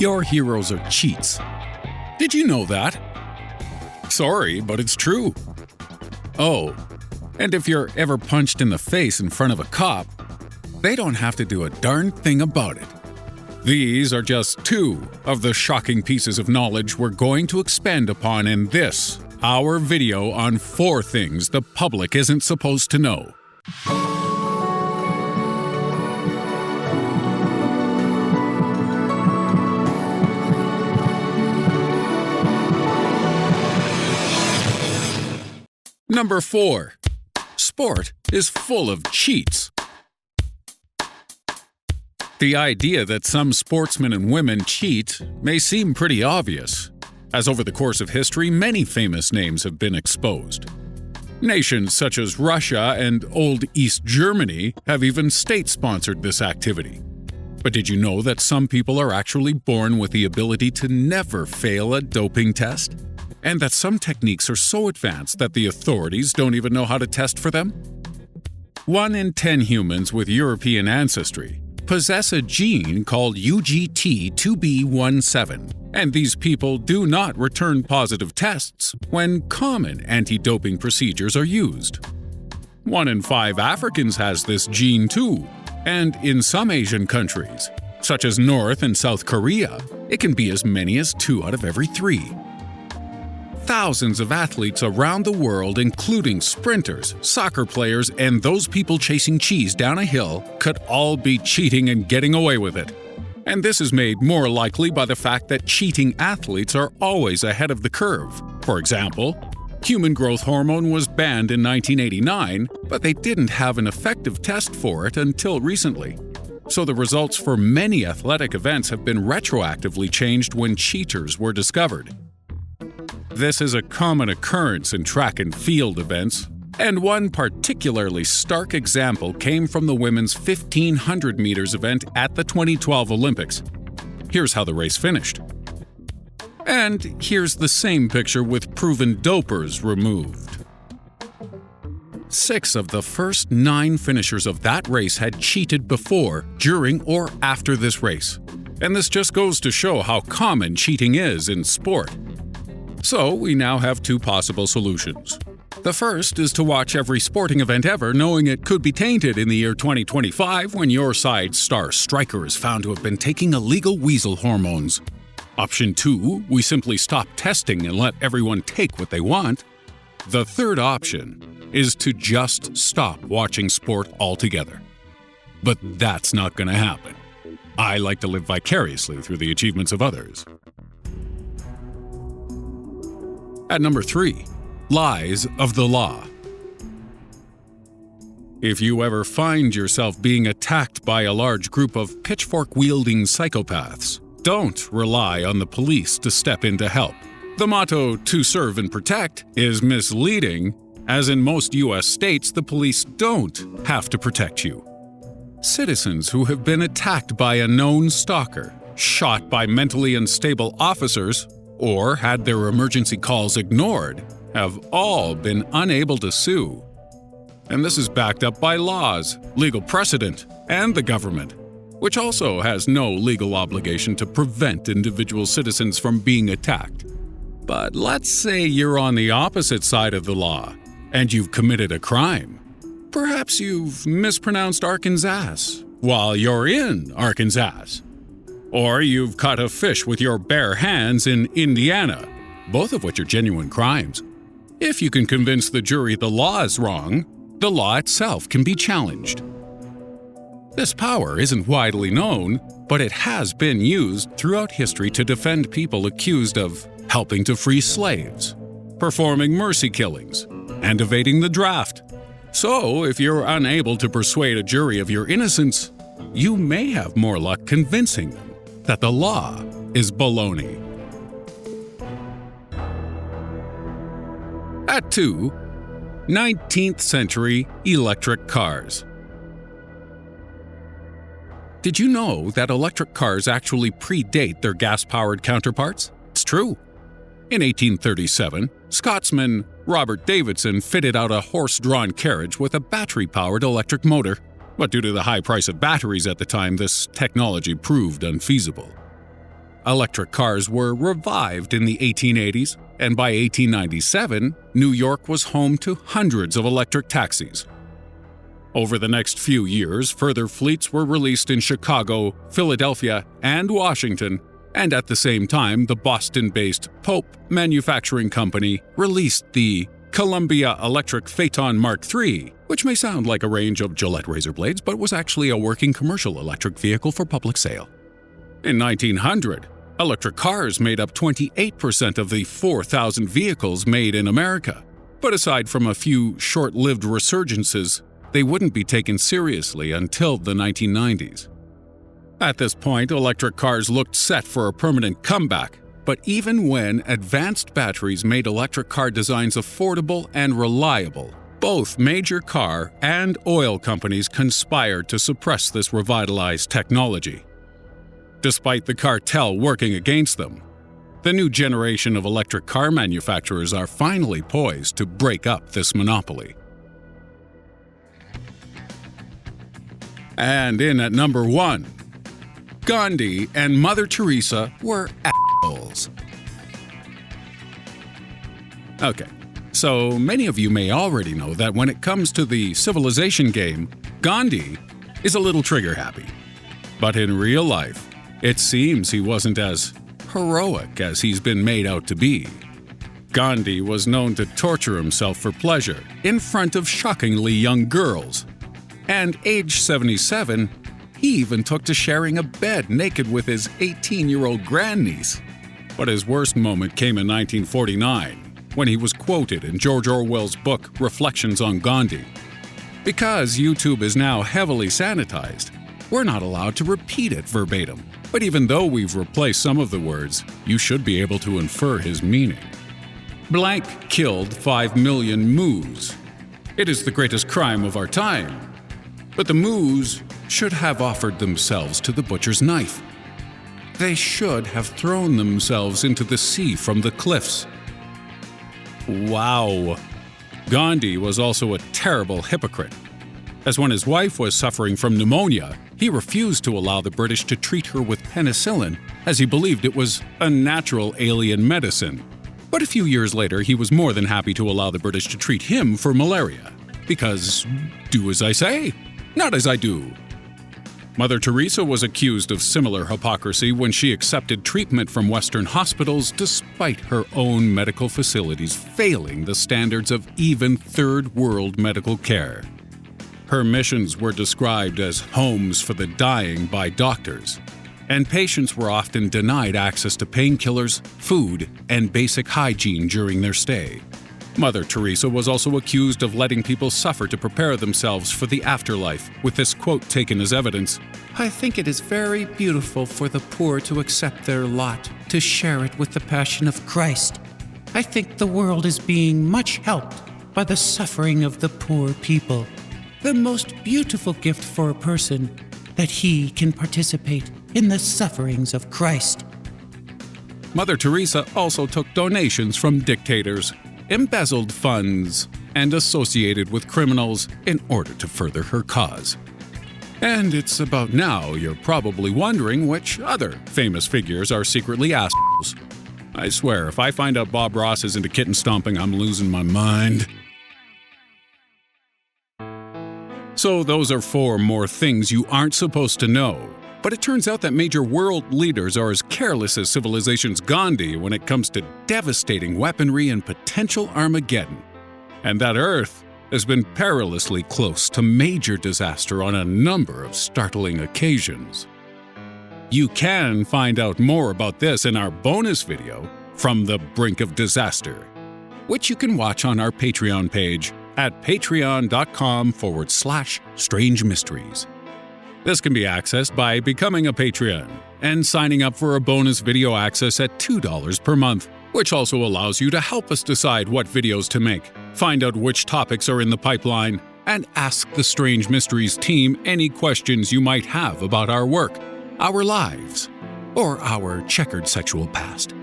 Your heroes are cheats. Did you know that? Sorry, but it's true. Oh, and if you're ever punched in the face in front of a cop, they don't have to do a darn thing about it. These are just two of the shocking pieces of knowledge we're going to expand upon in this, our video on 4 things the public isn't supposed to know. Number 4. Sport is full of cheats. The idea that some sportsmen and women cheat may seem pretty obvious, as over the course of history, many famous names have been exposed. Nations such as Russia and old East Germany have even state-sponsored this activity. But did you know that some people are actually born with the ability to never fail a doping test? And that some techniques are so advanced that the authorities don't even know how to test for them? 1 in 10 humans with European ancestry possess a gene called UGT2B17, and these people do not return positive tests when common anti-doping procedures are used. 1 in 5 Africans has this gene too, and in some Asian countries, such as North and South Korea, it can be as many as 2 out of every 3. Thousands of athletes around the world, including sprinters, soccer players, and those people chasing cheese down a hill, could all be cheating and getting away with it. And this is made more likely by the fact that cheating athletes are always ahead of the curve. For example, human growth hormone was banned in 1989, but they didn't have an effective test for it until recently. So the results for many athletic events have been retroactively changed when cheaters were discovered. This is a common occurrence in track and field events, and one particularly stark example came from the women's 1500 meters event at the 2012 Olympics. Here's how the race finished. And here's the same picture with proven dopers removed. 6 of the first 9 finishers of that race had cheated before, during, or after this race. And this just goes to show how common cheating is in sport. So, we now have 2 possible solutions. The first is to watch every sporting event ever knowing it could be tainted in the year 2025 when your side's star striker is found to have been taking illegal weasel hormones. Option 2, we simply stop testing and let everyone take what they want. The third option is to just stop watching sport altogether. But that's not going to happen. I like to live vicariously through the achievements of others. At number 3, lies of the law. If you ever find yourself being attacked by a large group of pitchfork-wielding psychopaths, don't rely on the police to step in to help. The motto, "to serve and protect," is misleading, as in most U.S. states, the police don't have to protect you. Citizens who have been attacked by a known stalker, shot by mentally unstable officers, or had their emergency calls ignored, have all been unable to sue. And this is backed up by laws, legal precedent, and the government, which also has no legal obligation to prevent individual citizens from being attacked. But let's say you're on the opposite side of the law, and you've committed a crime. Perhaps you've mispronounced Arkansas while you're in Arkansas. Or you've caught a fish with your bare hands in Indiana, both of which are genuine crimes. If you can convince the jury the law is wrong, the law itself can be challenged. This power isn't widely known, but it has been used throughout history to defend people accused of helping to free slaves, performing mercy killings, and evading the draft. So, if you're unable to persuade a jury of your innocence, you may have more luck convincing them that the law is baloney. At 2, 19th century electric cars. Did you know that electric cars actually predate their gas-powered counterparts? It's true. In 1837, Scotsman Robert Davidson fitted out a horse-drawn carriage with a battery-powered electric motor. But due to the high price of batteries at the time, this technology proved unfeasible. electric cars were revived in the 1880s, and by 1897, New York was home to hundreds of electric taxis. Over the next few years, further fleets were released in Chicago, Philadelphia, and Washington, and at the same time, the Boston-based Pope Manufacturing Company released the Columbia Electric Phaeton Mark III, which may sound like a range of Gillette razor blades, but was actually a working commercial electric vehicle for public sale. In 1900, electric cars made up 28% of the 4,000 vehicles made in America. But aside from a few short-lived resurgences, they wouldn't be taken seriously until the 1990s. At this point, electric cars looked set for a permanent comeback, but even when advanced batteries made electric car designs affordable and reliable, both major car and oil companies conspired to suppress this revitalized technology. Despite the cartel working against them, the new generation of electric car manufacturers are finally poised to break up this monopoly. And in at number 1, Gandhi and Mother Teresa were assholes. Okay, so many of you may already know that when it comes to the civilization game, Gandhi is a little trigger-happy. But in real life, it seems he wasn't as heroic as he's been made out to be. Gandhi was known to torture himself for pleasure in front of shockingly young girls. And age 77, he even took to sharing a bed naked with his 18-year-old grandniece. But his worst moment came in 1949, when he was quoted in George Orwell's book Reflections on Gandhi. Because YouTube is now heavily sanitized, we're not allowed to repeat it verbatim. But even though we've replaced some of the words, you should be able to infer his meaning. Blank killed 5 million moos. It is the greatest crime of our time. But the moos should have offered themselves to the butcher's knife. They should have thrown themselves into the sea from the cliffs. Wow. Gandhi was also a terrible hypocrite, as when his wife was suffering from pneumonia, he refused to allow the British to treat her with penicillin, as he believed it was a natural alien medicine. But a few years later, he was more than happy to allow the British to treat him for malaria. Because, do as I say, not as I do. Mother Teresa was accused of similar hypocrisy when she accepted treatment from Western hospitals despite her own medical facilities failing the standards of even third-world medical care. Her missions were described as homes for the dying by doctors, and patients were often denied access to painkillers, food, and basic hygiene during their stay. Mother Teresa was also accused of letting people suffer to prepare themselves for the afterlife, with this quote taken as evidence: "I think it is very beautiful for the poor to accept their lot, to share it with the passion of Christ. I think the world is being much helped by the suffering of the poor people. The most beautiful gift for a person, that he can participate in the sufferings of Christ." Mother Teresa also took donations from dictators, embezzled funds, and associated with criminals in order to further her cause. And it's about now you're probably wondering which other famous figures are secretly assholes. I swear, if I find out Bob Ross is into kitten stomping, I'm losing my mind. So those are 4 more things you aren't supposed to know. But it turns out that major world leaders are as careless as civilization's Gandhi when it comes to devastating weaponry and potential Armageddon. And that Earth has been perilously close to major disaster on a number of startling occasions. You can find out more about this in our bonus video, From the Brink of Disaster, which you can watch on our Patreon page at patreon.com/Strange Mysteries. This can be accessed by becoming a Patreon and signing up for a bonus video access at $2 per month, which also allows you to help us decide what videos to make, find out which topics are in the pipeline, and ask the Strange Mysteries team any questions you might have about our work, our lives, or our checkered sexual past.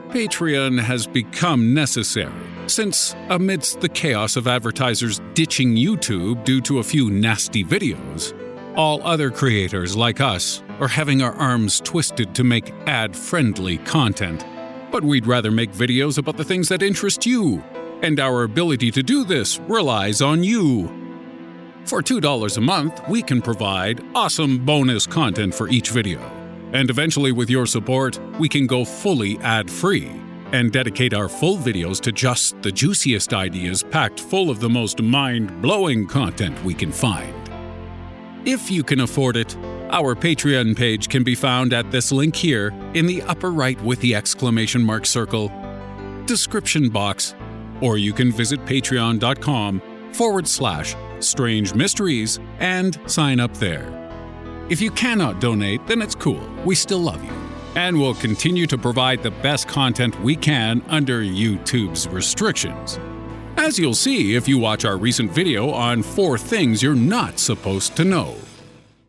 Patreon has become necessary since, amidst the chaos of advertisers ditching YouTube due to a few nasty videos, all other creators like us or having our arms twisted to make ad-friendly content. But we'd rather make videos about the things that interest you, and our ability to do this relies on you. For $2 a month, we can provide awesome bonus content for each video. And eventually, with your support, we can go fully ad-free and dedicate our full videos to just the juiciest ideas packed full of the most mind-blowing content we can find. If you can afford it, our Patreon page can be found at this link here in the upper right with the exclamation mark circle, description box, or you can visit patreon.com/strange mysteries and sign up there. If you cannot donate, then it's cool. We still love you. And we'll continue to provide the best content we can under YouTube's restrictions. As you'll see if you watch our recent video on 4 things you're not supposed to know.